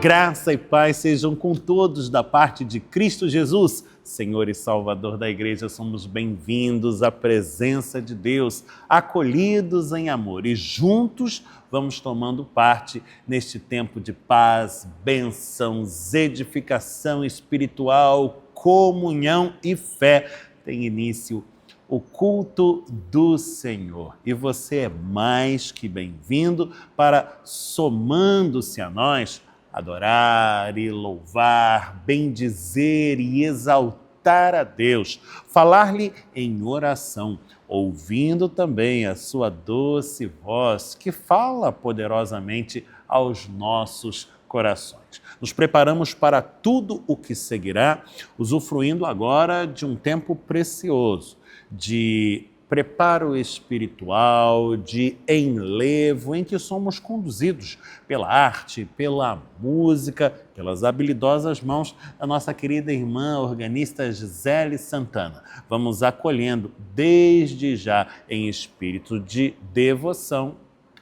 Graça e paz sejam com todos da parte de Cristo Jesus, Senhor e Salvador da Igreja. Somos bem-vindos à presença de Deus, acolhidos em amor e juntos vamos tomando parte neste tempo de paz, bênçãos, edificação espiritual, comunhão e fé. Tem início o culto do Senhor. E você é mais que bem-vindo para, somando-se a nós, adorar e louvar, bendizer e exaltar a Deus, falar-lhe em oração, ouvindo também a sua doce voz que fala poderosamente aos nossos corações. Nos preparamos para tudo o que seguirá, usufruindo agora de um tempo precioso, de preparo espiritual, de enlevo, em que somos conduzidos pela arte, pela música, pelas habilidosas mãos da nossa querida irmã organista Gisele Santana. Vamos acolhendo desde já em espírito de devoção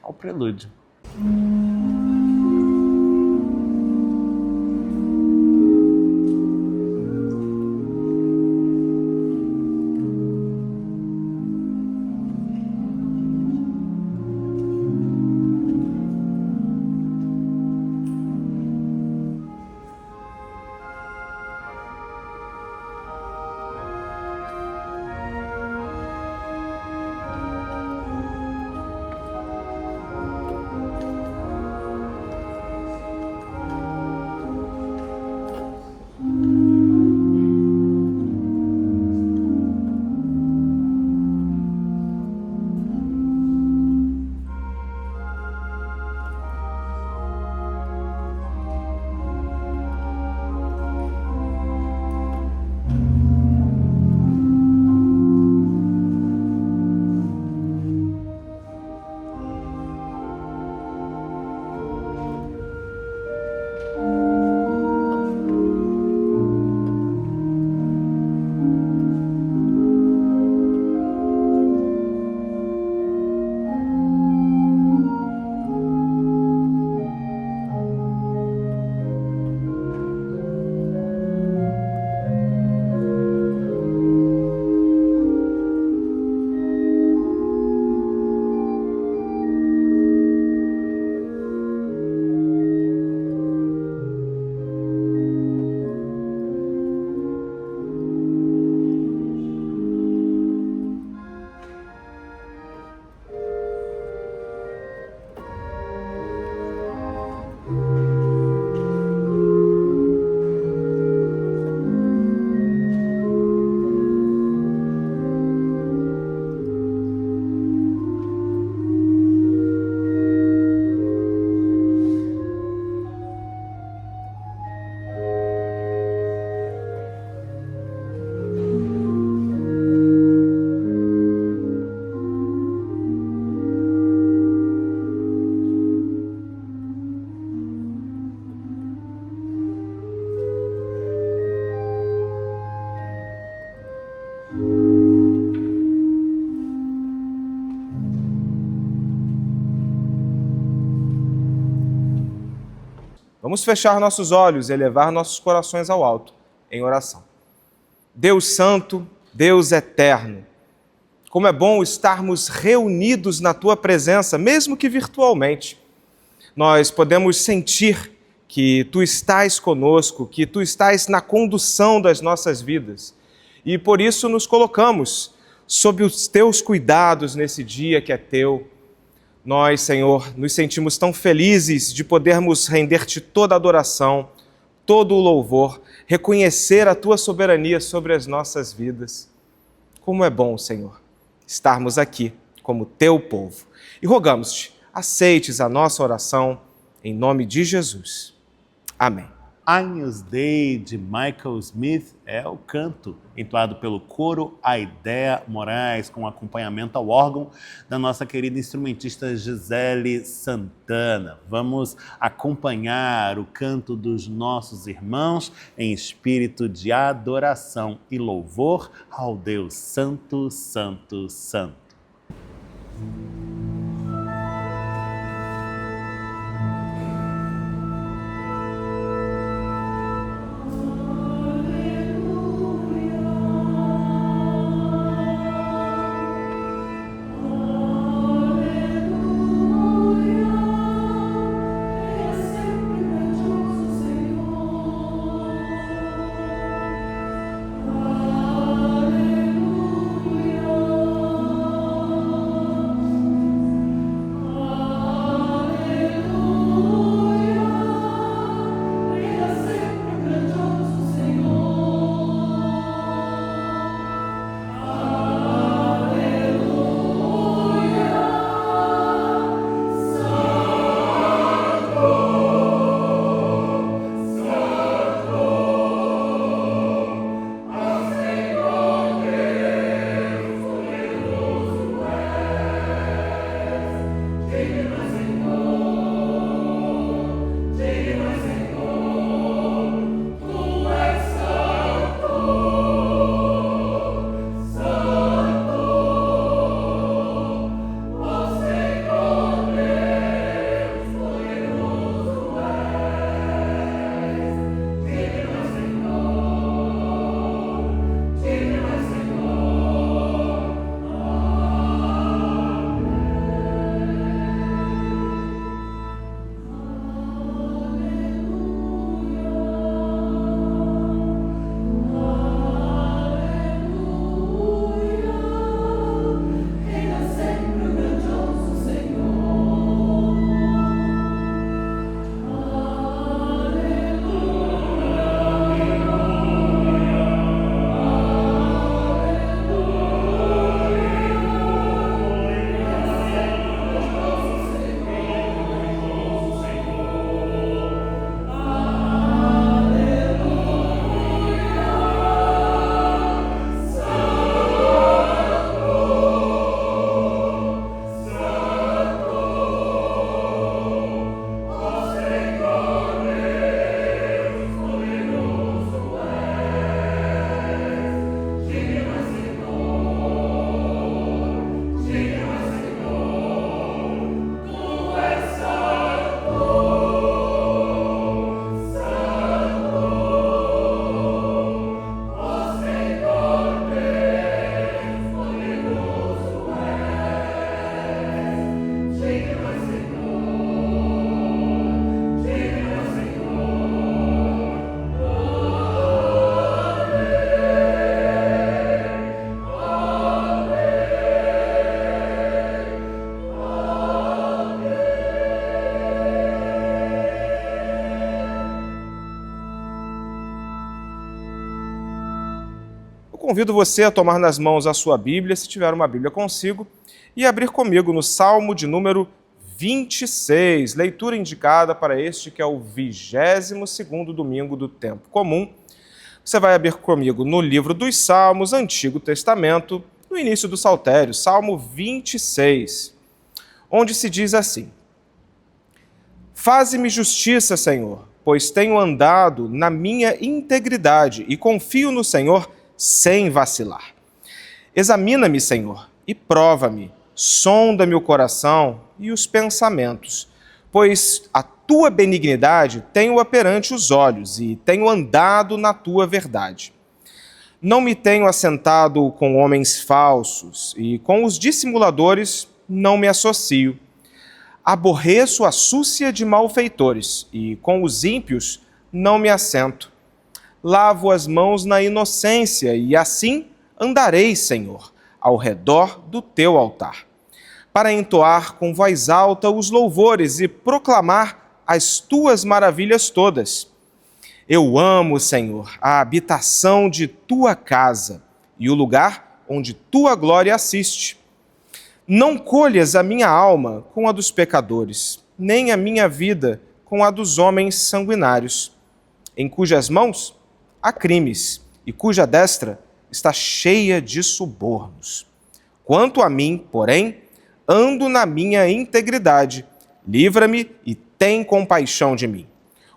ao prelúdio. Vamos fechar nossos olhos e elevar nossos corações ao alto, em oração. Deus Santo, Deus Eterno, como é bom estarmos reunidos na Tua presença, mesmo que virtualmente. Nós podemos sentir que Tu estás conosco, que Tu estás na condução das nossas vidas. E por isso nos colocamos sob os Teus cuidados nesse dia que é Teu. Nós, Senhor, nos sentimos tão felizes de podermos render-Te toda a adoração, todo o louvor, reconhecer a Tua soberania sobre as nossas vidas. Como é bom, Senhor, estarmos aqui como Teu povo. E rogamos-Te, aceites a nossa oração em nome de Jesus. Amém. Agnus Dei, de Michael Smith, é o canto entoado pelo coro Aidea Moraes, com acompanhamento ao órgão da nossa querida instrumentista Gisele Santana. Vamos acompanhar o canto dos nossos irmãos em espírito de adoração e louvor ao Deus Santo, Santo, Santo. convido você a tomar nas mãos a sua Bíblia, se tiver uma Bíblia consigo, e abrir comigo no Salmo de número 26, leitura indicada para este que é o 22º domingo do tempo comum. Você vai abrir comigo no livro dos Salmos, Antigo Testamento, no início do Saltério, Salmo 26, onde se diz assim: Faze-me justiça, Senhor, pois tenho andado na minha integridade e confio no Senhor sem vacilar. Examina-me, Senhor, e prova-me, sonda-me o coração e os pensamentos, pois a tua benignidade tenho-a perante os olhos e tenho andado na tua verdade. Não me tenho assentado com homens falsos e com os dissimuladores não me associo. Aborreço a súcia de malfeitores e com os ímpios não me assento. Lavo as mãos na inocência e assim andarei, Senhor, ao redor do teu altar, para entoar com voz alta os louvores e proclamar as tuas maravilhas todas. Eu amo, Senhor, a habitação de tua casa e o lugar onde tua glória assiste. Não colhas a minha alma com a dos pecadores, nem a minha vida com a dos homens sanguinários, em cujas mãos há crimes e cuja destra está cheia de subornos. Quanto a mim, porém, ando na minha integridade, livra-me e tem compaixão de mim.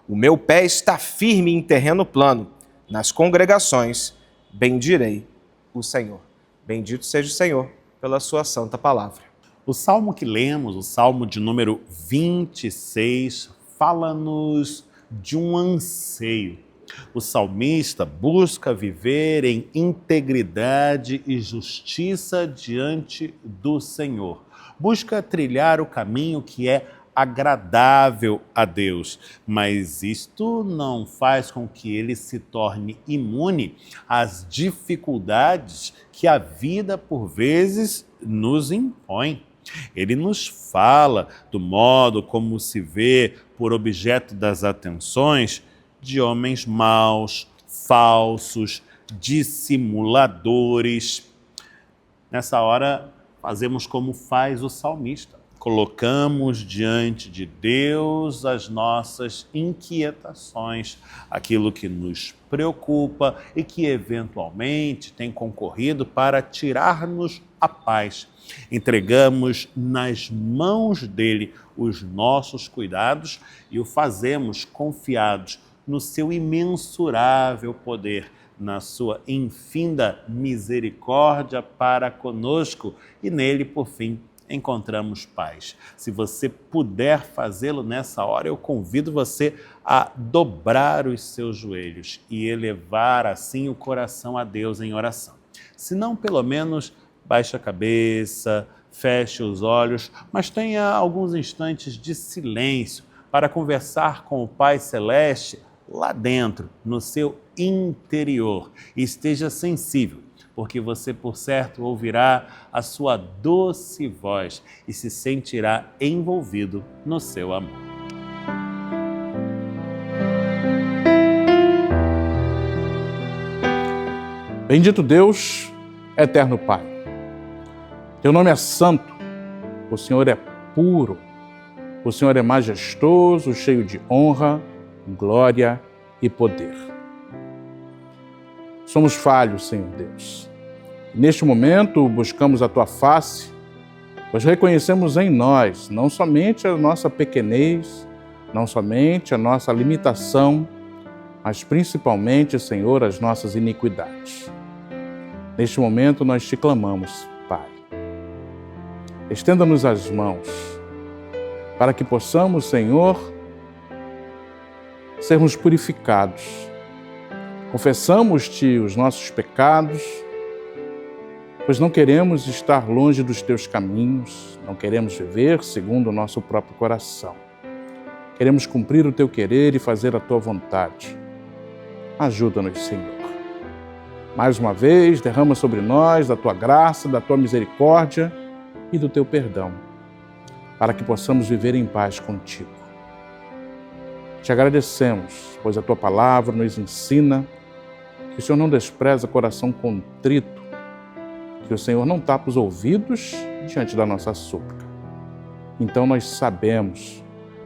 O meu pé está firme em terreno plano, nas congregações bendirei o Senhor. Bendito seja o Senhor pela sua santa palavra. O salmo que lemos, o salmo de número 26, fala-nos de um anseio. O salmista busca viver em integridade e justiça diante do Senhor. Busca trilhar o caminho que é agradável a Deus, mas isto não faz com que ele se torne imune às dificuldades que a vida, por vezes, nos impõe. Ele nos fala do modo como se vê por objeto das atenções de homens maus, falsos, dissimuladores. Nessa hora, fazemos como faz o salmista. Colocamos diante de Deus as nossas inquietações, aquilo que nos preocupa e que eventualmente tem concorrido para tirar-nos a paz. Entregamos nas mãos dele os nossos cuidados e o fazemos confiados no seu imensurável poder, na sua infinda misericórdia para conosco, e nele, por fim, encontramos paz. Se você puder fazê-lo nessa hora, eu convido você a dobrar os seus joelhos e elevar assim o coração a Deus em oração. Se não, pelo menos baixe a cabeça, feche os olhos, mas tenha alguns instantes de silêncio para conversar com o Pai Celeste lá dentro, no seu interior. E esteja sensível, porque você, por certo, ouvirá a sua doce voz e se sentirá envolvido no seu amor. Bendito Deus, eterno Pai. Teu nome é santo, o Senhor é puro, o Senhor é majestoso, cheio de honra, glória e poder. Somos falhos, Senhor Deus. Neste momento, buscamos a Tua face, pois reconhecemos em nós não somente a nossa pequenez, não somente a nossa limitação, mas principalmente, Senhor, as nossas iniquidades. Neste momento, nós te clamamos, Pai. Estenda-nos as mãos, para que possamos, Senhor, sermos purificados. Confessamos-te os nossos pecados, pois não queremos estar longe dos teus caminhos, não queremos viver segundo o nosso próprio coração. Queremos cumprir o teu querer e fazer a tua vontade. Ajuda-nos, Senhor. Mais uma vez, derrama sobre nós da tua graça, da tua misericórdia e do teu perdão, para que possamos viver em paz contigo. Te agradecemos, pois a tua palavra nos ensina que o Senhor não despreza coração contrito, que o Senhor não tapa os ouvidos diante da nossa súplica. Então nós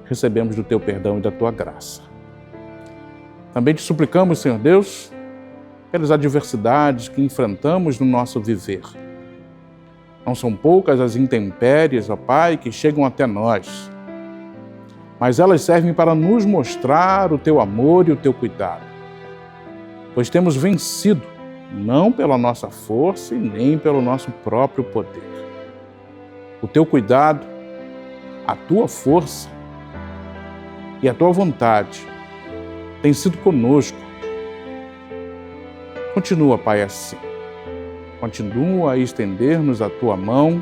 recebemos do Teu perdão e da Tua graça. Também te suplicamos, Senhor Deus, pelas adversidades que enfrentamos no nosso viver. Não são poucas as intempéries, ó Pai, que chegam até nós, mas elas servem para nos mostrar o Teu amor e o Teu cuidado, pois temos vencido, não pela nossa força e nem pelo nosso próprio poder. O Teu cuidado, a Tua força e a Tua vontade tem sido conosco. Continua, Pai, assim. Continua a estender-nos a Tua mão,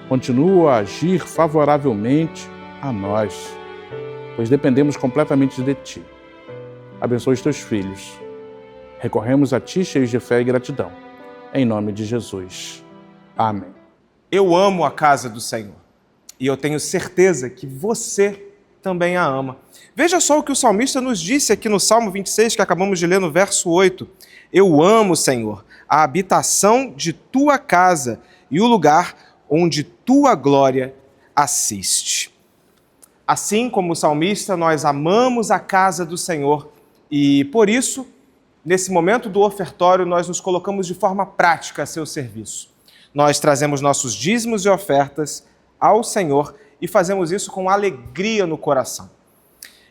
continua a agir favoravelmente a nós, pois dependemos completamente de Ti. Abençoe os Teus filhos. Recorremos a Ti cheios de fé e gratidão. Em nome de Jesus. Amém. Eu amo a casa do Senhor e eu tenho certeza que você também a ama. Veja só o que o salmista nos disse aqui no Salmo 26, que acabamos de ler no verso 8. Eu amo, Senhor, a habitação de Tua casa e o lugar onde Tua glória assiste. Assim como o salmista, nós amamos a casa do Senhor e, por isso, nesse momento do ofertório, nós nos colocamos de forma prática a seu serviço. Nós trazemos nossos dízimos e ofertas ao Senhor e fazemos isso com alegria no coração.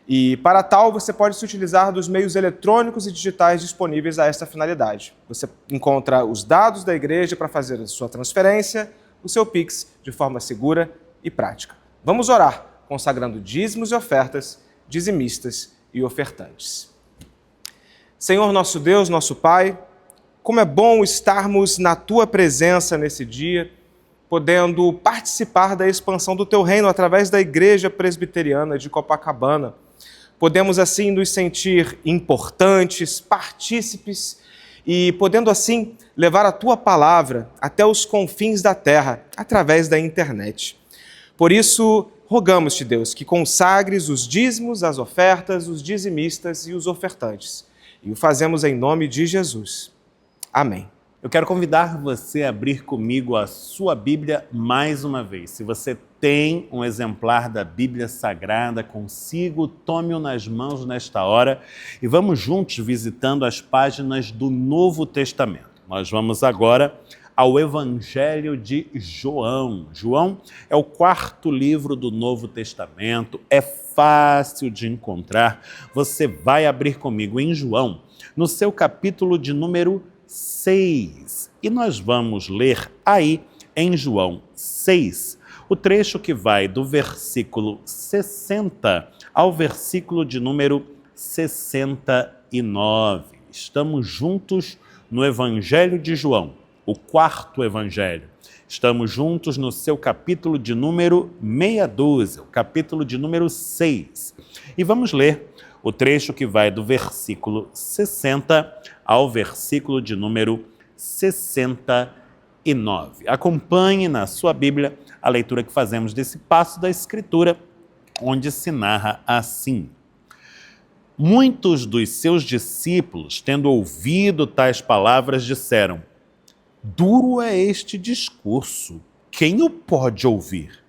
E, para tal, você pode se utilizar dos meios eletrônicos e digitais disponíveis a esta finalidade. Você encontra os dados da igreja para fazer a sua transferência, o seu Pix, de forma segura e prática. Vamos orar, consagrando dízimos e ofertas, dizimistas e ofertantes. Senhor nosso Deus, nosso Pai, como é bom estarmos na Tua presença nesse dia, podendo participar da expansão do Teu reino através da Igreja Presbiteriana de Copacabana. Podemos assim nos sentir importantes, partícipes e podendo assim levar a Tua palavra até os confins da terra através da internet. Por isso, rogamos-te, Deus, que consagres os dízimos, as ofertas, os dizimistas e os ofertantes. E o fazemos em nome de Jesus. Amém. Eu quero convidar você a abrir comigo a sua Bíblia mais uma vez. Se você tem um exemplar da Bíblia Sagrada consigo, tome-o nas mãos nesta hora e vamos juntos visitando as páginas do Novo Testamento. Nós vamos agora ao Evangelho de João. João é o 4º livro do Novo Testamento, é fácil de encontrar. Você vai abrir comigo em João, no seu capítulo de número 6. E nós vamos ler aí em João 6, o trecho que vai do versículo 60 ao versículo de número 69. Estamos juntos no Evangelho de João, o 4º Evangelho. Estamos juntos no seu capítulo de número meia dúzia, o capítulo de número 6. E vamos ler o trecho que vai do versículo 60 ao versículo de número 69. Acompanhe na sua Bíblia a leitura que fazemos desse passo da Escritura, onde se narra assim. Muitos dos seus discípulos, tendo ouvido tais palavras, disseram: duro é este discurso, quem o pode ouvir?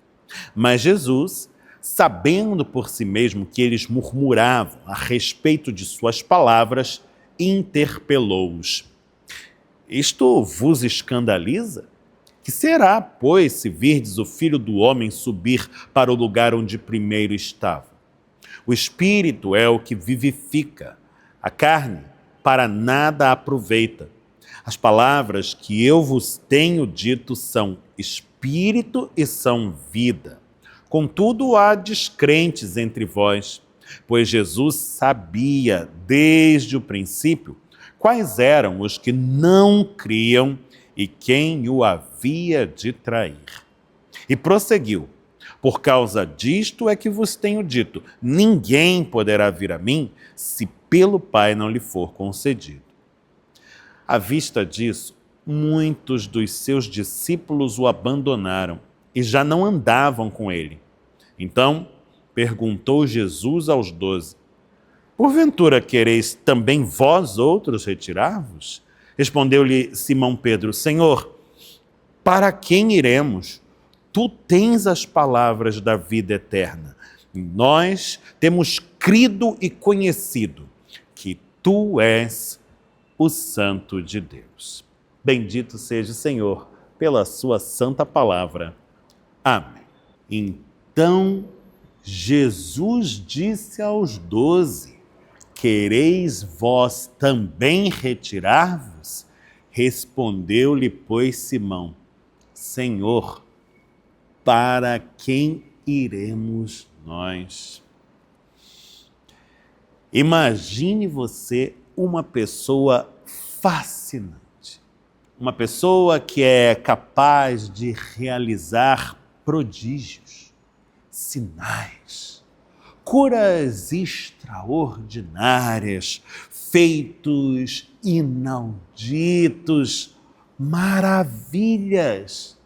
Mas Jesus, sabendo por si mesmo que eles murmuravam a respeito de suas palavras, interpelou-os. Isto vos escandaliza? Que será, pois, se virdes o Filho do Homem subir para o lugar onde primeiro estava? O Espírito é o que vivifica, a carne para nada aproveita. As palavras que eu vos tenho dito são Espírito e são vida. Contudo, há descrentes entre vós, pois Jesus sabia desde o princípio quais eram os que não criam e quem o havia de trair. E prosseguiu: por causa disto é que vos tenho dito, ninguém poderá vir a mim se pelo Pai não lhe for concedido. À vista disso, muitos dos seus discípulos o abandonaram e já não andavam com ele. Então perguntou Jesus aos 12: Porventura quereis também vós outros retirar-vos? Respondeu-lhe Simão Pedro: Senhor, para quem iremos? Tu tens as palavras da vida eterna. E nós temos crido e conhecido que tu és o Santo de Deus. Bendito seja o Senhor pela sua santa palavra. Amém. Então Jesus disse aos 12: Quereis vós também retirar-vos? Respondeu-lhe, pois, Simão: Senhor, para quem iremos nós? Imagine você uma pessoa fascinante, uma pessoa que é capaz de realizar prodígios, sinais, curas extraordinárias, feitos inauditos, maravilhas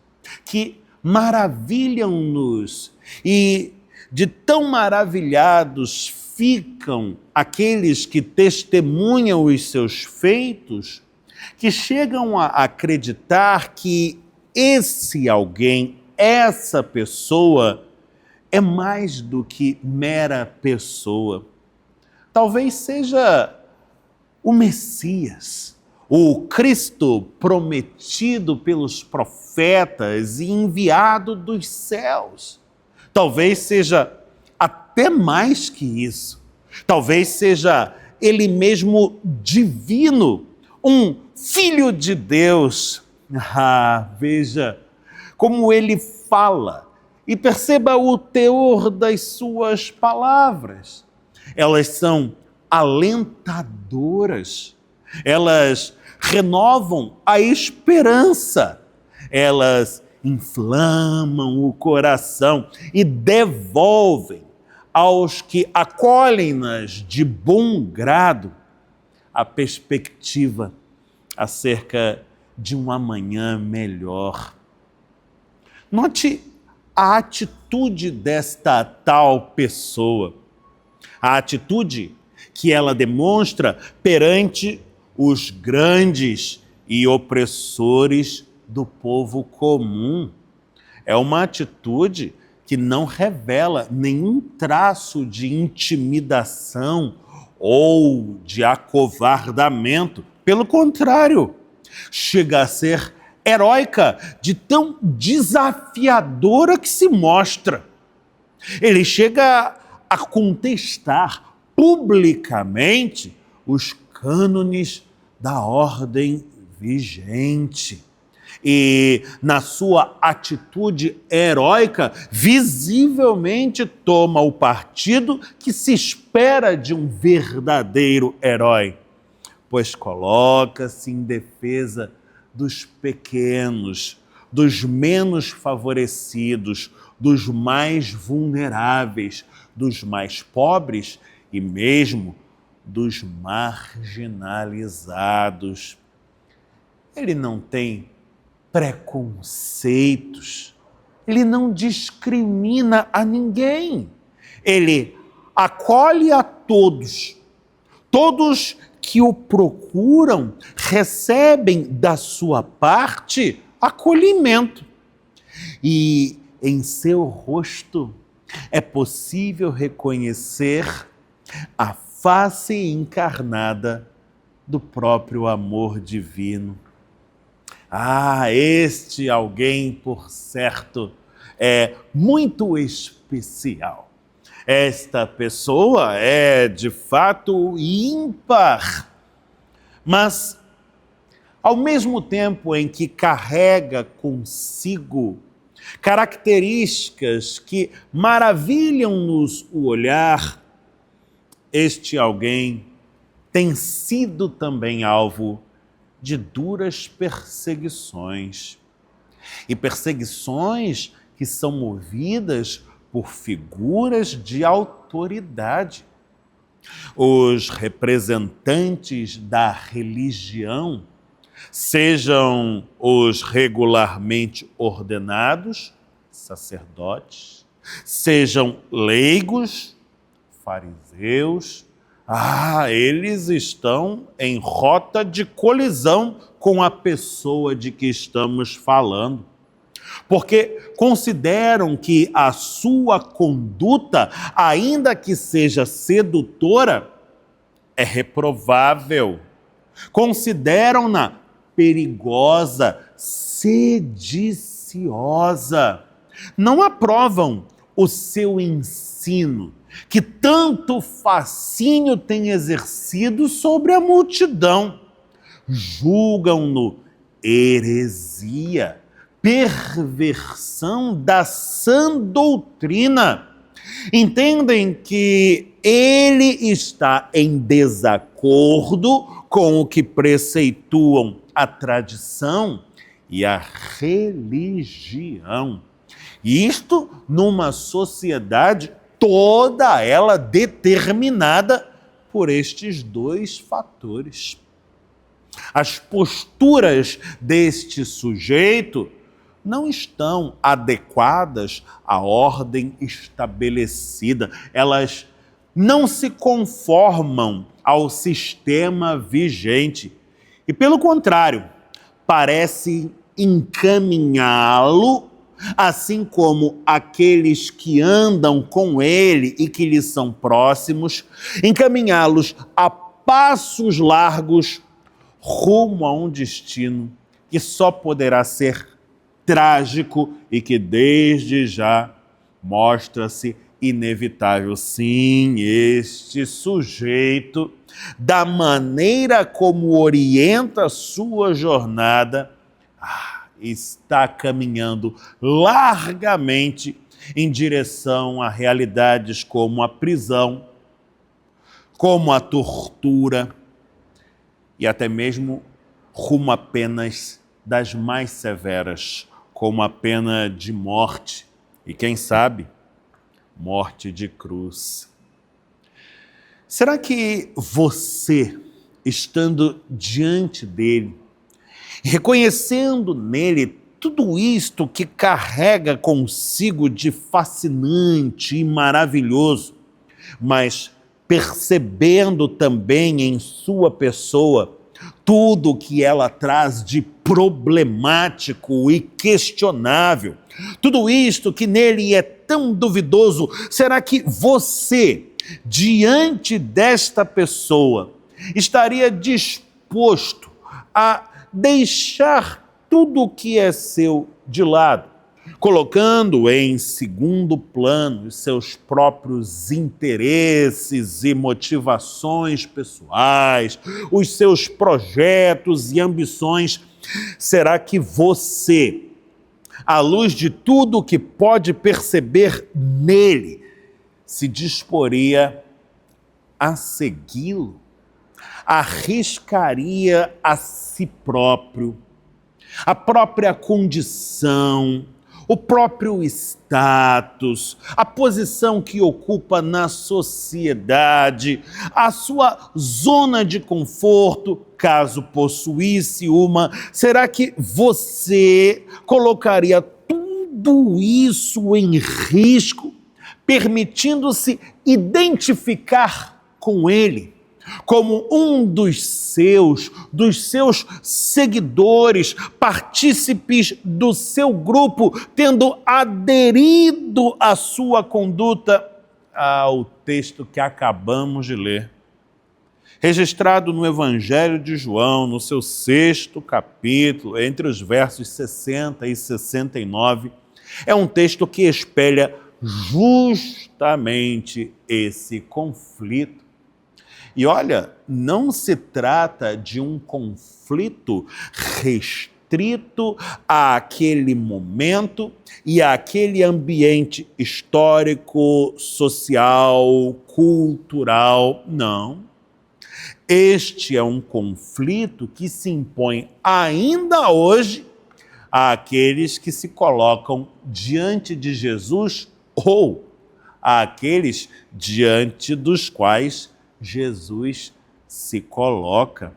que maravilham-nos, e de tão maravilhados ficam aqueles que testemunham os seus feitos, que chegam a acreditar que esse alguém, essa pessoa, é mais do que mera pessoa. Talvez seja o Messias, o Cristo prometido pelos profetas e enviado dos céus. Talvez seja até mais que isso. Talvez seja ele mesmo divino, um filho de Deus. Veja como ele fala e perceba o teor das suas palavras. Elas são alentadoras, elas renovam a esperança, elas inflamam o coração e devolvem aos que acolhem-nas de bom grado a perspectiva acerca de um amanhã melhor. Note a atitude desta tal pessoa, a atitude que ela demonstra perante os grandes e opressores do povo comum. É uma atitude que não revela nenhum traço de intimidação ou de acovardamento. Pelo contrário, chega a ser heróica, de tão desafiadora que se mostra. Ele chega a contestar publicamente os cânones da ordem vigente. E, na sua atitude heróica, visivelmente toma o partido que se espera de um verdadeiro herói, pois coloca-se em defesa dos pequenos, dos menos favorecidos, dos mais vulneráveis, dos mais pobres e mesmo dos marginalizados. Ele não tem preconceitos, ele não discrimina a ninguém, ele acolhe a todos. Todos que o procuram recebem da sua parte acolhimento. E em seu rosto é possível reconhecer a face encarnada do próprio amor divino. Este alguém, por certo, é muito especial. Esta pessoa é, de fato, ímpar, mas, ao mesmo tempo em que carrega consigo características que maravilham-nos o olhar, este alguém tem sido também alvo de duras perseguições. E perseguições que são movidas por figuras de autoridade. Os representantes da religião, sejam os regularmente ordenados, sacerdotes, sejam leigos, fariseus, eles estão em rota de colisão com a pessoa de que estamos falando. Porque consideram que a sua conduta, ainda que seja sedutora, é reprovável. Consideram-na perigosa, sediciosa. Não aprovam o seu ensino, que tanto fascínio tem exercido sobre a multidão. Julgam-no heresia, perversão da sã doutrina. Entendem que ele está em desacordo com o que preceituam a tradição e a religião. Isto numa sociedade toda ela determinada por estes dois fatores. As posturas deste sujeito não estão adequadas à ordem estabelecida. Elas não se conformam ao sistema vigente. E, pelo contrário, parece encaminhá-lo, assim como aqueles que andam com ele e que lhe são próximos, encaminhá-los a passos largos rumo a um destino que só poderá ser trágico e que desde já mostra-se inevitável. Sim, este sujeito, da maneira como orienta a sua jornada, está caminhando largamente em direção a realidades como a prisão, como a tortura e até mesmo rumo a penas das mais severas, como a pena de morte e, quem sabe, morte de cruz. Será que você, estando diante dele, reconhecendo nele tudo isto que carrega consigo de fascinante e maravilhoso, mas percebendo também em sua pessoa tudo que ela traz de problemático e questionável, tudo isto que nele é tão duvidoso, será que você, diante desta pessoa, estaria disposto a deixar tudo o que é seu de lado, colocando em segundo plano os seus próprios interesses e motivações pessoais, os seus projetos e ambições? Será que você, à luz de tudo o que pode perceber nele, se disporia a segui-lo? Arriscaria a si próprio, a própria condição, o próprio status, a posição que ocupa na sociedade, a sua zona de conforto, caso possuísse uma? Será que você colocaria tudo isso em risco, permitindo-se identificar com ele como um dos seus seguidores, partícipes do seu grupo, tendo aderido à sua conduta? Ao texto que acabamos de ler, registrado no Evangelho de João, no seu 6º capítulo, entre os versos 60 e 69, é um texto que espelha justamente esse conflito. E olha, não se trata de um conflito restrito àquele momento e àquele ambiente histórico, social, cultural. Não. Este é um conflito que se impõe ainda hoje àqueles que se colocam diante de Jesus ou àqueles diante dos quais Jesus se coloca.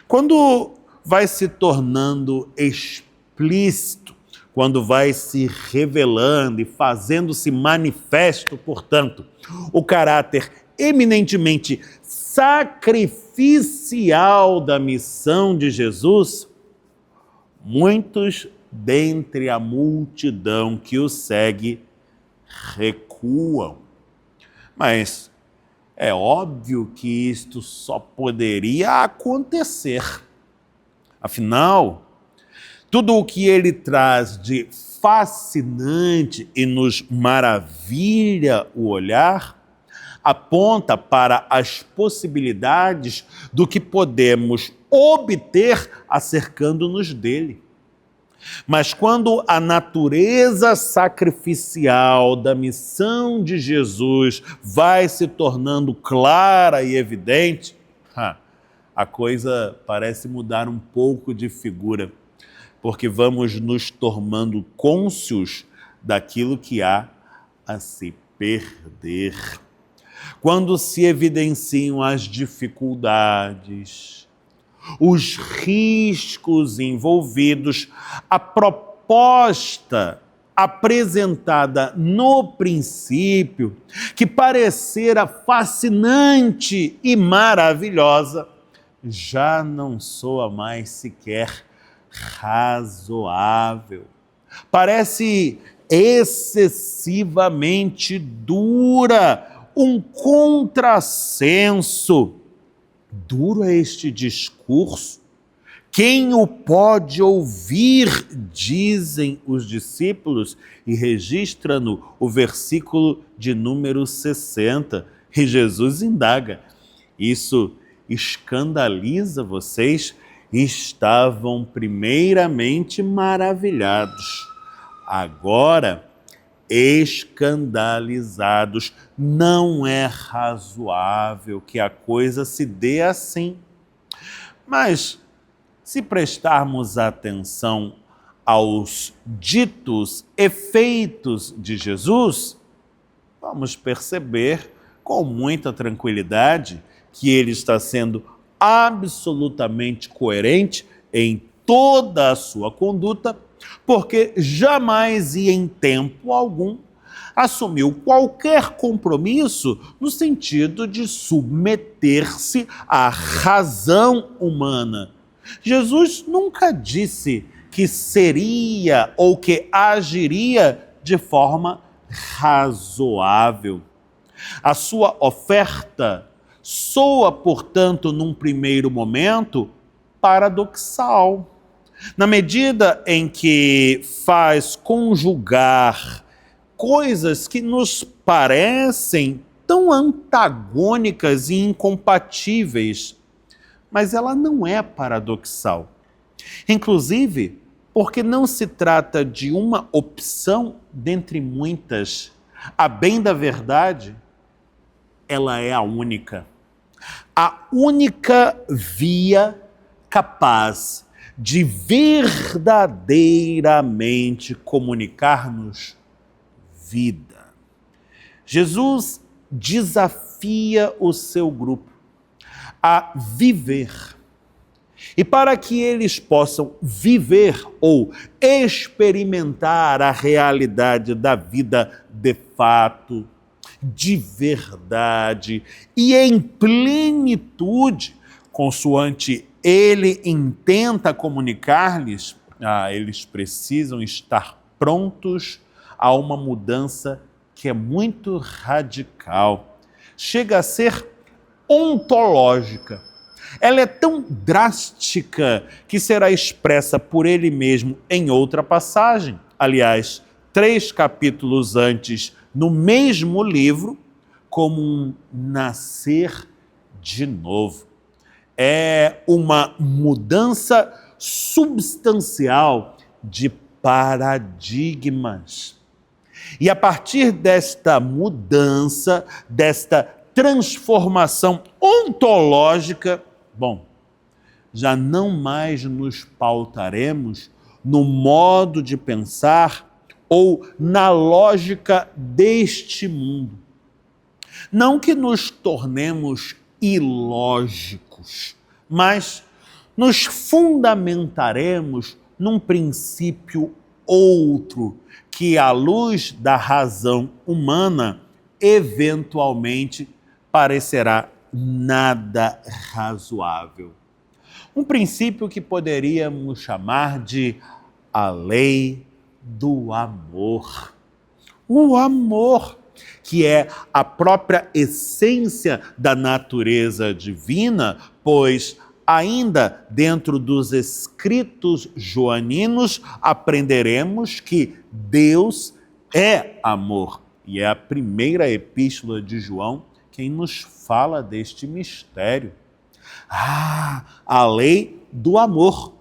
Quando vai se tornando explícito, quando vai se revelando e fazendo-se manifesto, portanto, o caráter eminentemente sacrificial da missão de Jesus, muitos dentre a multidão que o segue recuam. Mas é óbvio que isto só poderia acontecer. Afinal, tudo o que ele traz de fascinante e nos maravilha o olhar, aponta para as possibilidades do que podemos obter acercando-nos dele. Mas quando a natureza sacrificial da missão de Jesus vai se tornando clara e evidente, a coisa parece mudar um pouco de figura, porque vamos nos tornando cônscios daquilo que há a se perder. Quando se evidenciam as dificuldades, os riscos envolvidos, a proposta apresentada no princípio, que parecera fascinante e maravilhosa, já não soa mais sequer razoável. Parece excessivamente dura, um contrassenso. Duro é este discurso. Quem o pode ouvir, dizem os discípulos, e registra-no o versículo de número 60. E Jesus indaga: isso escandaliza vocês? Estavam primeiramente maravilhados, agora escandalizados. Não é razoável que a coisa se dê assim. Mas, se prestarmos atenção aos ditos efeitos de Jesus, vamos perceber com muita tranquilidade que ele está sendo absolutamente coerente em toda a sua conduta, porque jamais e em tempo algum assumiu qualquer compromisso no sentido de submeter-se à razão humana. Jesus nunca disse que seria ou que agiria de forma razoável. A sua oferta soa, portanto, num primeiro momento, paradoxal, na medida em que faz conjugar coisas que nos parecem tão antagônicas e incompatíveis, mas ela não é paradoxal. Inclusive, porque não se trata de uma opção dentre muitas. A bem da verdade, ela é a única via capaz de verdadeiramente comunicar-nos vida. Jesus desafia o seu grupo a viver. E para que eles possam viver ou experimentar a realidade da vida de fato, de verdade e em plenitude, consoante ele intenta comunicar-lhes, eles precisam estar prontos a uma mudança que é muito radical. Chega a ser ontológica. Ela é tão drástica que será expressa por ele mesmo em outra passagem. Aliás, 3 capítulos antes, no mesmo livro, como um nascer de novo. É uma mudança substancial de paradigmas. E a partir desta mudança, desta transformação ontológica, já não mais nos pautaremos no modo de pensar ou na lógica deste mundo. Não que nos tornemos ilógicos, mas nos fundamentaremos num princípio outro, que à luz da razão humana, eventualmente parecerá nada razoável. Um princípio que poderíamos chamar de a lei do amor. O amor, que é a própria essência da natureza divina, pois ainda dentro dos escritos joaninos aprenderemos que Deus é amor. E é a primeira epístola de João quem nos fala deste mistério. A lei do amor.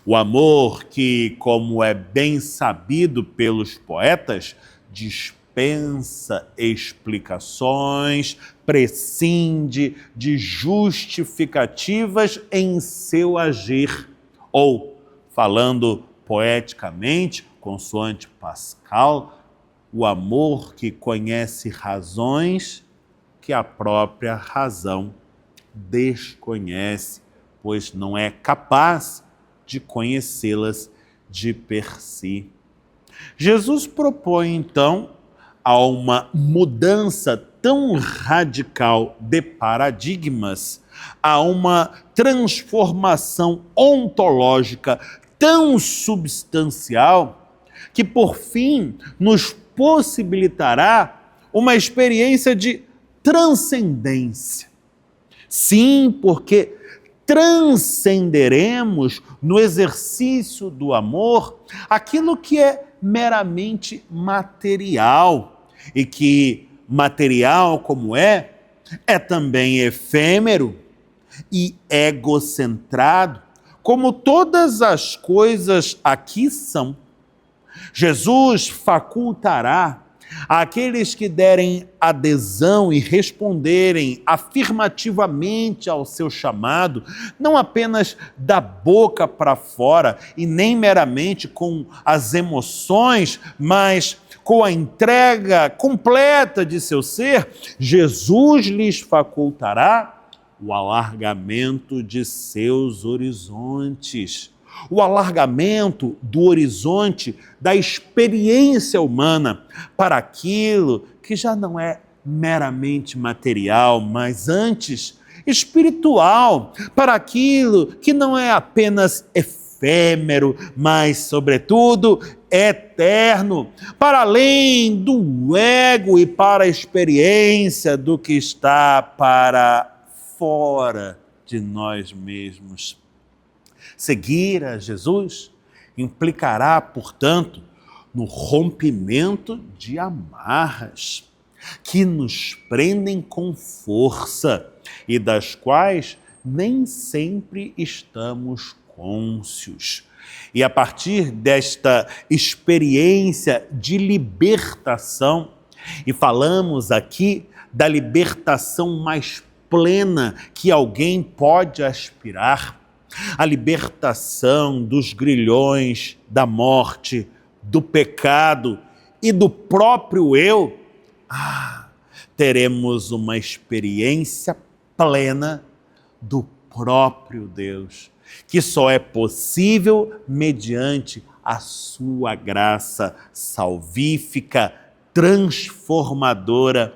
O amor que, como é bem sabido pelos poetas, dispensa explicações, prescinde de justificativas em seu agir. Ou, falando poeticamente, consoante Pascal, o amor que conhece razões que a própria razão desconhece, pois não é capaz de conhecê-las de per si. Jesus propõe, então, a uma mudança tão radical de paradigmas, a uma transformação ontológica tão substancial, que por fim nos possibilitará uma experiência de transcendência. Sim, porque transcenderemos no exercício do amor aquilo que é meramente material e que material como é também efêmero e egocentrado, como todas as coisas aqui são. Jesus facultará àqueles que derem adesão e responderem afirmativamente ao seu chamado, não apenas da boca para fora e nem meramente com as emoções, mas com a entrega completa de seu ser, Jesus lhes facultará o alargamento de seus horizontes. O alargamento do horizonte da experiência humana para aquilo que já não é meramente material, mas antes espiritual, para aquilo que não é apenas efêmero, mas, sobretudo, eterno, para além do ego e para a experiência do que está para fora de nós mesmos. Seguir a Jesus implicará, portanto, no rompimento de amarras que nos prendem com força e das quais nem sempre estamos cônscios. E a partir desta experiência de libertação, e falamos aqui da libertação mais plena que alguém pode aspirar, a libertação dos grilhões da morte, do pecado e do próprio eu, teremos uma experiência plena do próprio Deus, que só é possível mediante a sua graça salvífica, transformadora,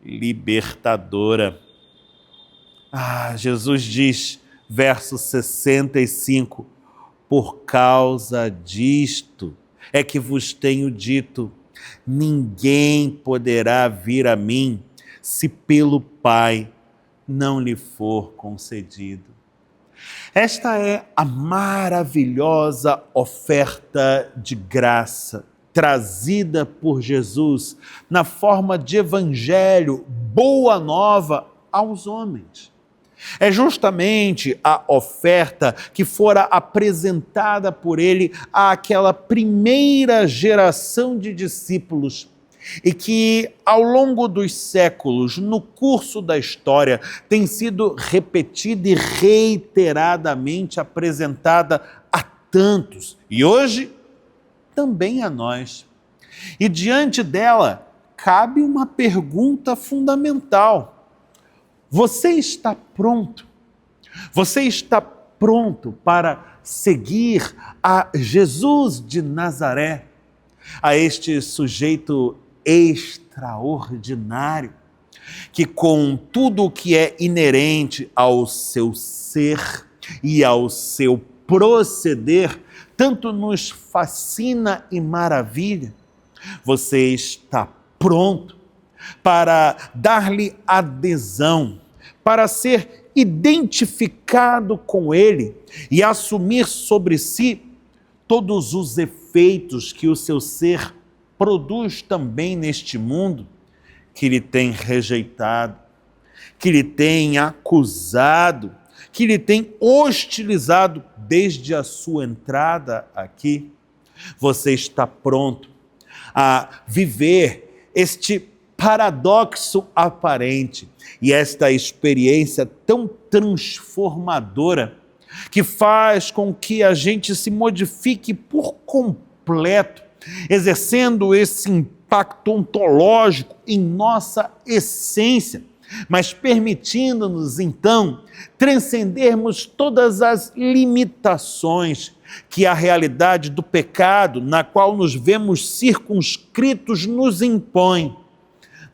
libertadora. Jesus diz, verso 65, por causa disto é que vos tenho dito, ninguém poderá vir a mim se pelo Pai não lhe for concedido. Esta é a maravilhosa oferta de graça trazida por Jesus na forma de evangelho, boa nova aos homens. É justamente a oferta que fora apresentada por ele àquela primeira geração de discípulos e que, ao longo dos séculos, no curso da história, tem sido repetida e reiteradamente apresentada a tantos, e hoje também a nós. E diante dela, cabe uma pergunta fundamental. Você está pronto? Você está pronto para seguir a Jesus de Nazaré, a este sujeito extraordinário, que com tudo o que é inerente ao seu ser e ao seu proceder, tanto nos fascina e maravilha, você está pronto para dar-lhe adesão, para ser identificado com ele e assumir sobre si todos os efeitos que o seu ser produz também neste mundo, que lhe tem rejeitado, que lhe tem acusado, que lhe tem hostilizado desde a sua entrada aqui. Você está pronto a viver este paradoxo aparente e esta experiência tão transformadora que faz com que a gente se modifique por completo, exercendo esse impacto ontológico em nossa essência, mas permitindo-nos, então, transcendermos todas as limitações que a realidade do pecado, na qual nos vemos circunscritos, nos impõe.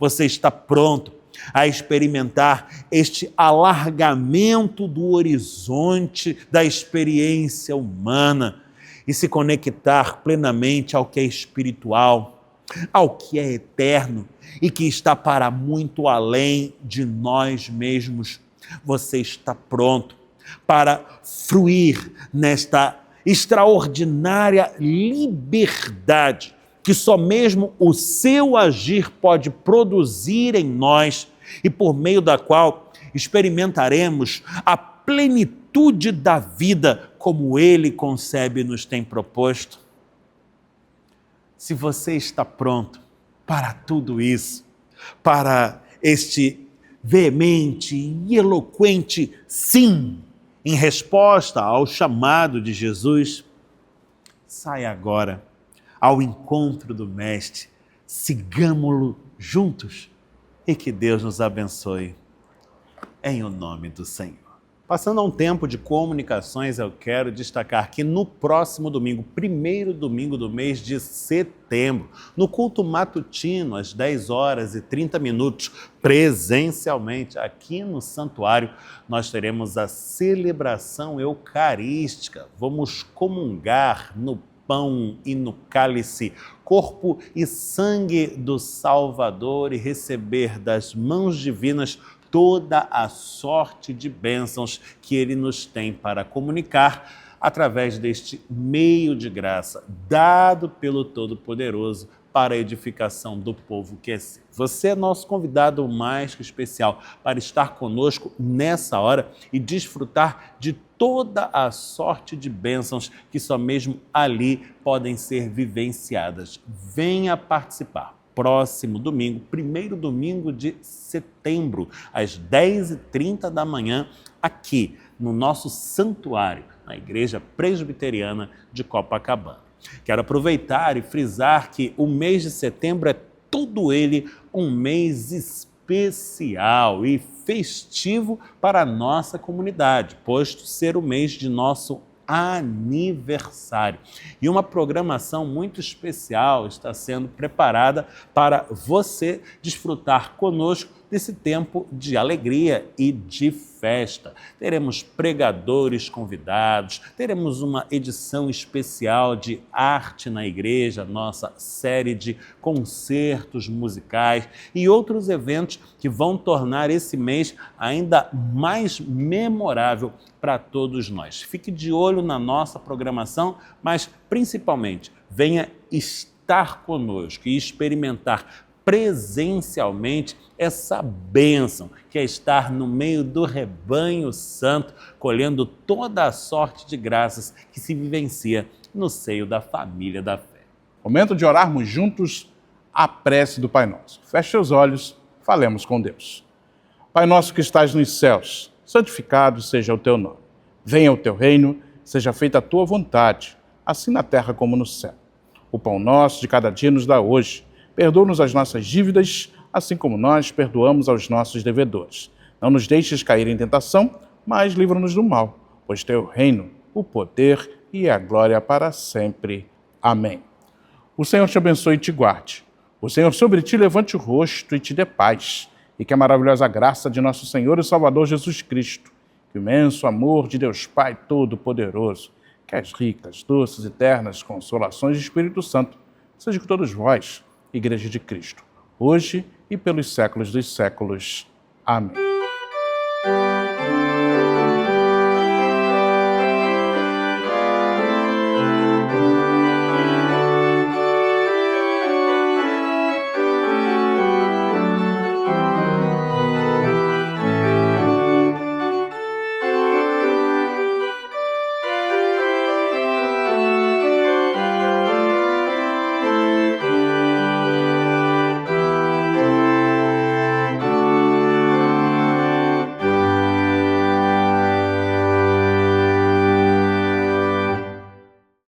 Você está pronto a experimentar este alargamento do horizonte da experiência humana e se conectar plenamente ao que é espiritual, ao que é eterno e que está para muito além de nós mesmos. Você está pronto para fruir nesta extraordinária liberdade que só mesmo o seu agir pode produzir em nós e por meio da qual experimentaremos a plenitude da vida como Ele concebe e nos tem proposto. Se você está pronto para tudo isso, para este veemente e eloquente sim, em resposta ao chamado de Jesus, saia agora ao encontro do Mestre, sigamo-lo juntos e que Deus nos abençoe, em o nome do Senhor. Passando a um tempo de comunicações, eu quero destacar que no próximo domingo, primeiro domingo do mês de setembro, no culto matutino, às 10h30, presencialmente, aqui no santuário, nós teremos a celebração eucarística. Vamos comungar no pão e no cálice, corpo e sangue do Salvador e receber das mãos divinas toda a sorte de bênçãos que Ele nos tem para comunicar através deste meio de graça dado pelo Todo-Poderoso para a edificação do povo que é seu. Você é nosso convidado mais que especial para estar conosco nessa hora e desfrutar de toda a sorte de bênçãos que só mesmo ali podem ser vivenciadas. Venha participar. Próximo domingo, primeiro domingo de setembro, às 10h30 da manhã, aqui no nosso santuário, na Igreja Presbiteriana de Copacabana. Quero aproveitar e frisar que o mês de setembro é todo ele um mês especial e festivo para a nossa comunidade, posto ser o mês de nosso aniversário. E uma programação muito especial está sendo preparada para você desfrutar conosco desse tempo de alegria e de festa. Teremos pregadores convidados, teremos uma edição especial de Arte na Igreja, nossa série de concertos musicais e outros eventos que vão tornar esse mês ainda mais memorável para todos nós. Fique de olho na nossa programação, mas principalmente venha estar conosco e experimentar presencialmente essa bênção que é estar no meio do rebanho santo, colhendo toda a sorte de graças que se vivencia no seio da família da fé. Momento de orarmos juntos a prece do Pai Nosso. Feche seus olhos, falemos com Deus. Pai nosso que estás nos céus, santificado seja o teu nome. Venha o teu reino, seja feita a tua vontade, assim na terra como no céu. O pão nosso de cada dia nos dá hoje. Perdoa-nos as nossas dívidas, assim como nós perdoamos aos nossos devedores. Não nos deixes cair em tentação, mas livra-nos do mal, pois teu reino, o poder e a glória para sempre. Amém. O Senhor te abençoe e te guarde. O Senhor sobre ti levante o rosto e te dê paz. e que a maravilhosa graça de nosso Senhor e Salvador Jesus Cristo, que o imenso amor de Deus Pai Todo-Poderoso, que as ricas, doces e eternas consolações do Espírito Santo, seja com todos vós, Igreja de Cristo, hoje e pelos séculos dos séculos. Amém.